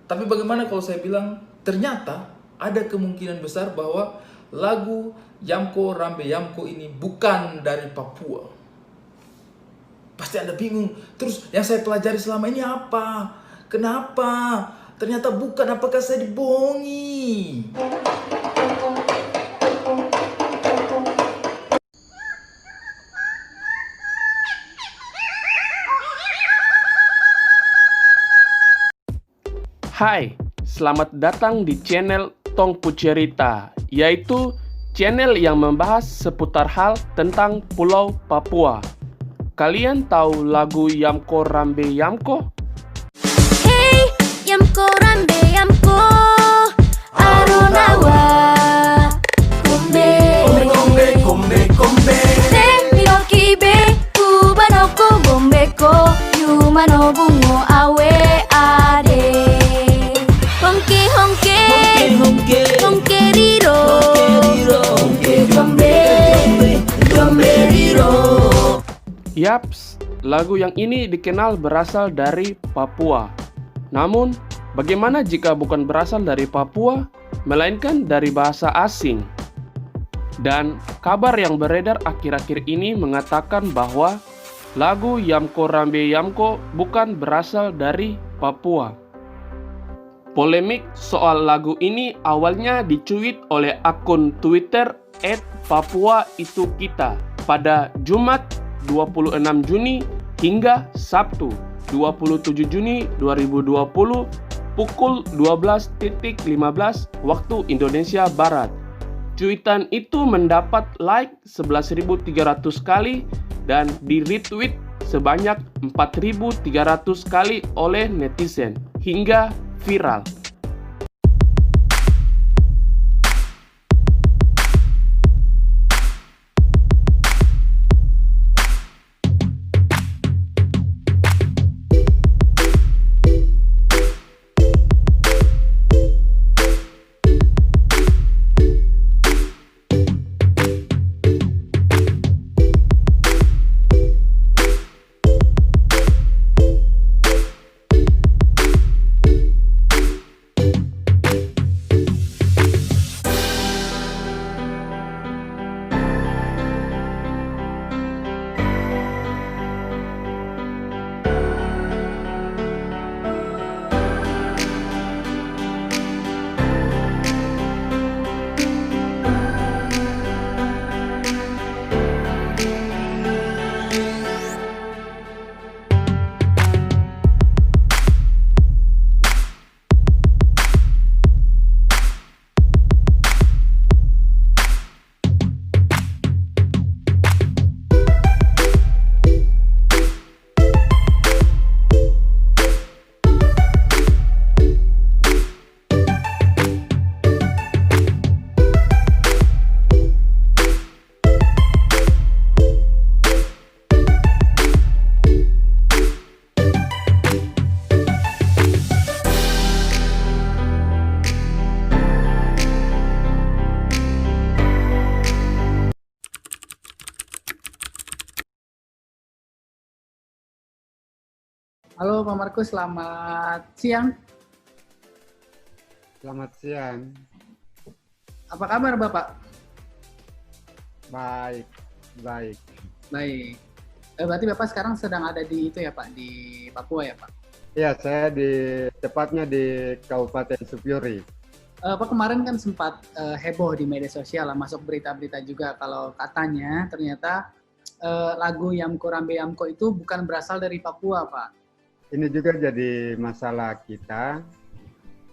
Tapi bagaimana kalau saya bilang ternyata ada kemungkinan besar bahwa lagu Yamko Rambe Yamko ini bukan dari Papua? Pasti Anda bingung. Terus yang saya pelajari selama ini apa? Kenapa? Ternyata bukan, apakah saya dibohongi? Hai, selamat datang di channel Tongpu Cerita, yaitu channel yang membahas seputar hal tentang Pulau Papua. Kalian tahu lagu Yamko Rambe Yamko? Hey, Yamko Rambe Yamko Arunawa Kombe Kombe, kombe, kombe. Te miroki be Kubanoko Bombeko Yumano bungo awe ade Honke honke Honke, Honke riro honke, Dombe Dombe riro Yaps, lagu yang ini dikenal berasal dari Papua. Namun, bagaimana jika bukan berasal dari Papua, melainkan dari bahasa asing? Dan kabar yang beredar akhir-akhir ini mengatakan bahwa lagu Yamko Rambe Yamko bukan berasal dari Papua. Polemik soal lagu ini awalnya dicuit oleh akun Twitter @PapuaItuKita pada Jumat 26 Juni hingga Sabtu 27 Juni 2020 pukul 12.15 waktu Indonesia Barat. Cuitan itu mendapat like 11.300 kali dan di-retweet sebanyak 4.300 kali oleh netizen hingga viral. Halo Pak Markus, selamat siang. Selamat siang. Apa kabar Bapak? Baik, baik. Baik. Berarti Bapak sekarang sedang ada di itu ya Pak, di Papua ya Pak? Ya, saya tepatnya di Kabupaten Supyuri. Pak kemarin kan sempat heboh di media sosial lah, masuk berita-berita juga kalau katanya ternyata lagu Yamko Rambe Yamko itu bukan berasal dari Papua Pak. Ini juga jadi masalah kita.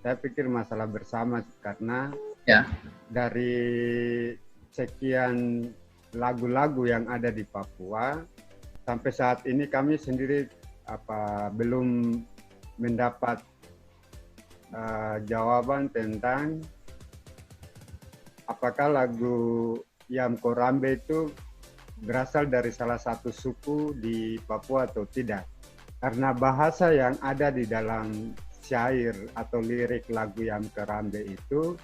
Saya pikir masalah bersama karena Ya. dari sekian lagu-lagu yang ada di Papua, sampai saat ini kami sendiri belum mendapat jawaban tentang apakah lagu Yamko Rambe itu berasal dari salah satu suku di Papua atau tidak. Karena bahasa yang ada di dalam syair atau lirik lagu Yamko Rambe itu,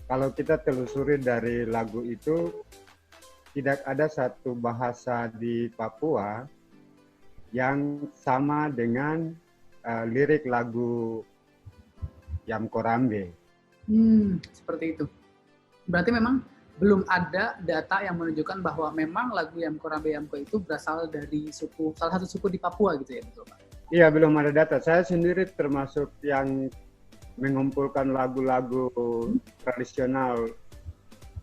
kalau kita telusuri dari lagu itu, tidak ada satu bahasa di Papua yang sama dengan lirik lagu Yamkorambe. Seperti itu. Berarti memang belum ada data yang menunjukkan bahwa memang lagu Yamko Rambe Yamko itu berasal dari salah satu suku di Papua gitu ya, betul Pak? Iya, belum ada data. Saya sendiri termasuk yang mengumpulkan lagu-lagu tradisional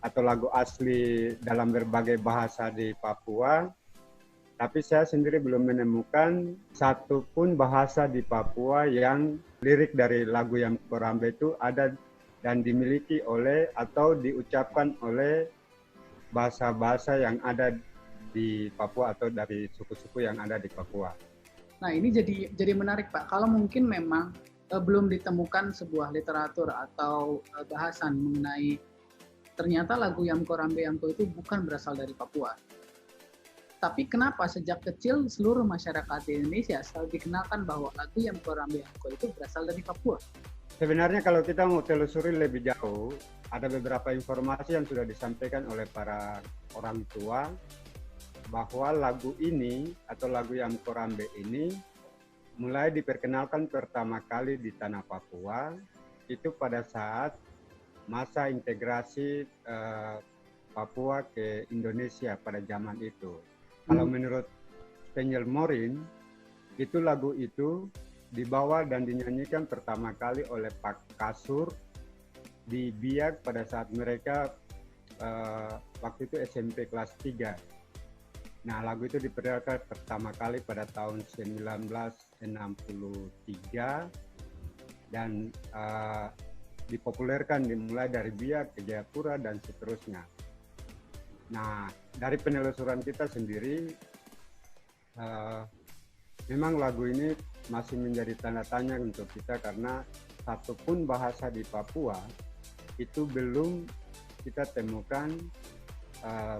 atau lagu asli dalam berbagai bahasa di Papua. Tapi saya sendiri belum menemukan satu pun bahasa di Papua yang lirik dari lagu Yamko Rambe itu ada dan dimiliki oleh atau diucapkan oleh bahasa-bahasa yang ada di Papua atau dari suku-suku yang ada di Papua. Nah ini jadi menarik Pak. Kalau mungkin memang belum ditemukan sebuah literatur atau bahasan mengenai ternyata lagu Yamko Rambe Yamko itu bukan berasal dari Papua. Tapi kenapa sejak kecil seluruh masyarakat di Indonesia selalu dikenalkan bahwa lagu Yamko Rambe Yamko itu berasal dari Papua? Sebenarnya kalau kita mau telusuri lebih jauh, ada beberapa informasi yang sudah disampaikan oleh para orang tua bahwa lagu ini atau lagu Yamko Rambe ini mulai diperkenalkan pertama kali di tanah Papua itu pada saat masa integrasi Papua ke Indonesia pada zaman itu. Kalau menurut Spaniel Morin, itu lagu itu dibawa dan dinyanyikan pertama kali oleh Pak Kasur di Biak pada saat mereka waktu itu SMP kelas 3. Nah, lagu itu diperkenalkan pertama kali pada tahun 1963 dan dipopulerkan dimulai dari Biak ke Jayapura dan seterusnya. Nah, dari penelusuran kita sendiri, memang lagu ini masih menjadi tanda tanya untuk kita karena satupun bahasa di Papua itu belum kita temukan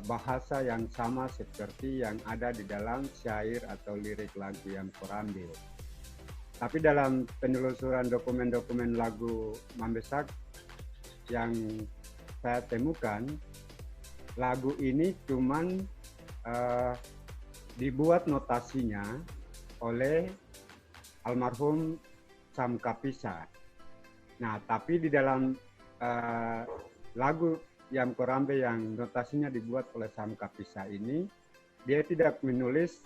bahasa yang sama seperti yang ada di dalam syair atau lirik lagu Yamko Rambe. Tapi dalam penelusuran dokumen-dokumen lagu Mambesak yang saya temukan, lagu ini cuman dibuat notasinya oleh almarhum Sam Kapisa. Nah, tapi di dalam lagu Yamko Rambe yang notasinya dibuat oleh Sam Kapisa ini, dia tidak menulis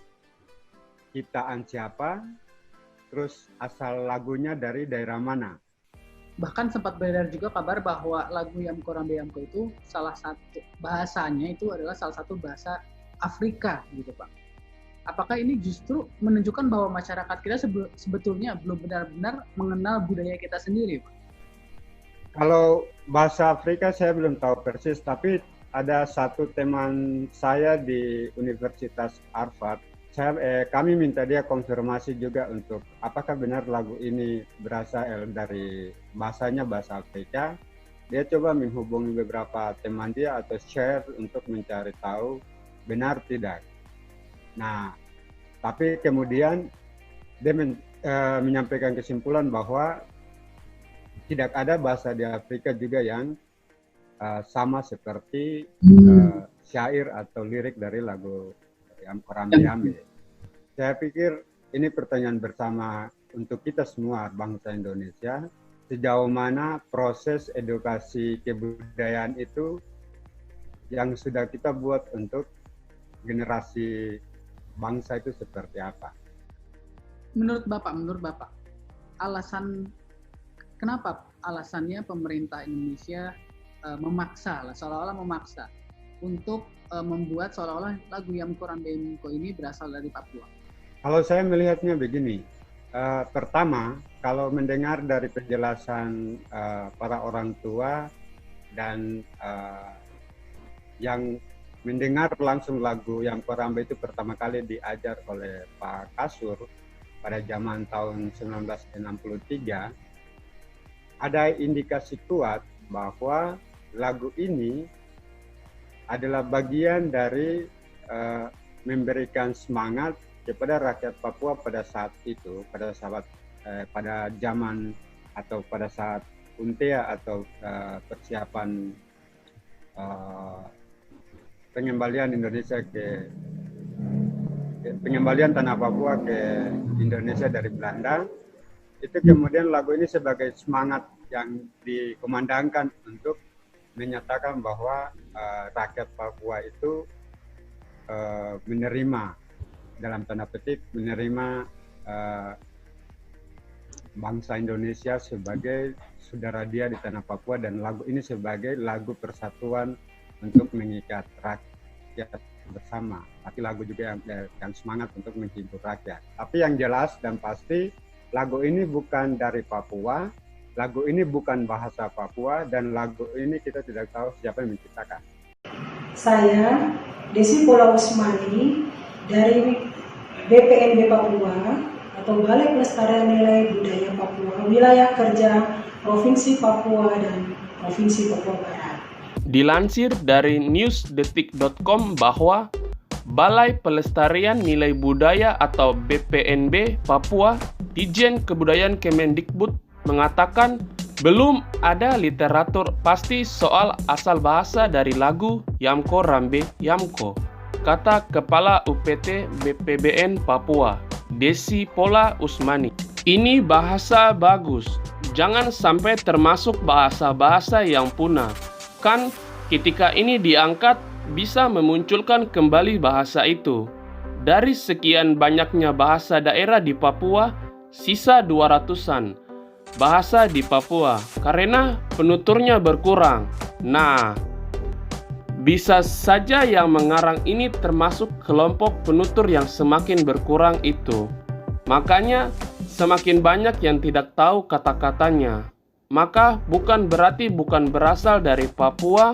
ciptaan siapa, terus asal lagunya dari daerah mana. Bahkan sempat beredar juga kabar bahwa lagu Yamko Rambe Yamko itu salah satu bahasanya itu adalah salah satu bahasa Afrika gitu Pak. Apakah ini justru menunjukkan bahwa masyarakat kita sebetulnya belum benar-benar mengenal budaya kita sendiri Pak? Kalau bahasa Afrika saya belum tahu persis, tapi ada satu teman saya di Universitas Harvard, kami minta dia konfirmasi juga untuk apakah benar lagu ini berasal dari bahasanya bahasa Afrika. Dia coba menghubungi beberapa teman dia atau share untuk mencari tahu benar tidak. Nah, tapi kemudian dia menyampaikan kesimpulan bahwa tidak ada bahasa di Afrika juga yang sama seperti syair atau lirik dari lagu Yamko Rambe Yambe. Saya pikir ini pertanyaan bersama untuk kita semua bangsa Indonesia, sejauh mana proses edukasi kebudayaan itu yang sudah kita buat untuk generasi bangsa itu seperti apa? Menurut Bapak, kenapa alasannya pemerintah Indonesia seolah-olah memaksa untuk membuat seolah-olah lagu Yamko Rambe Yamko ini berasal dari Papua? Kalau saya melihatnya begini, pertama, kalau mendengar dari penjelasan para orang tua dan yang mendengar langsung lagu Yamko Rambe itu pertama kali diajar oleh Pak Kasur pada zaman tahun 1963, ada indikasi kuat bahwa lagu ini adalah bagian dari memberikan semangat kepada rakyat Papua pada saat itu, pada zaman atau pada saat UNTEA atau persiapan pengembalian pengembalian tanah Papua ke Indonesia dari Belanda, itu kemudian lagu ini sebagai semangat yang dikumandangkan untuk menyatakan bahwa rakyat Papua itu menerima, dalam tanda petik, menerima bangsa Indonesia sebagai saudara dia di tanah Papua, dan lagu ini sebagai lagu persatuan untuk mengikat rakyat bersama. Tapi lagu juga yang semangat untuk menghibur rakyat. Tapi yang jelas dan pasti, lagu ini bukan dari Papua, lagu ini bukan bahasa Papua, dan lagu ini kita tidak tahu siapa yang menciptakan. Saya Desi Pola Usmani dari BPNB Papua atau Balai Pelestarian Nilai Budaya Papua, wilayah kerja Provinsi Papua dan Provinsi Papua Barat. Dilansir dari newsdetik.com bahwa Balai Pelestarian Nilai Budaya atau BPNB Papua, Dijen Kebudayaan Kemendikbud mengatakan belum ada literatur pasti soal asal bahasa dari lagu Yamko Rambe Yamko, kata Kepala UPT BPBN Papua, Desi Pola Usmani. Ini bahasa bagus, jangan sampai termasuk bahasa-bahasa yang punah. Kan ketika ini diangkat bisa memunculkan kembali bahasa itu. Dari sekian banyaknya bahasa daerah di Papua, sisa 200-an bahasa di Papua karena penuturnya berkurang. Nah, bisa saja yang mengarang ini termasuk kelompok penutur yang semakin berkurang itu. Makanya semakin banyak yang tidak tahu kata-katanya. Maka bukan berarti bukan berasal dari Papua,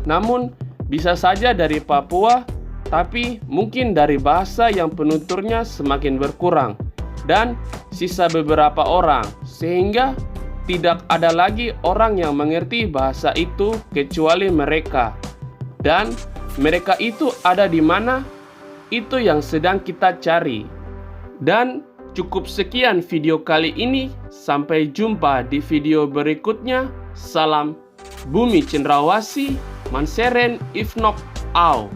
namun bisa saja dari Papua, tapi mungkin dari bahasa yang penuturnya semakin berkurang dan sisa beberapa orang, sehingga tidak ada lagi orang yang mengerti bahasa itu kecuali mereka. Dan mereka itu ada di mana? Itu yang sedang kita cari. Dan cukup sekian video kali ini. Sampai jumpa di video berikutnya. Salam Bumi Cendrawasih, Manseren Ifnok Au.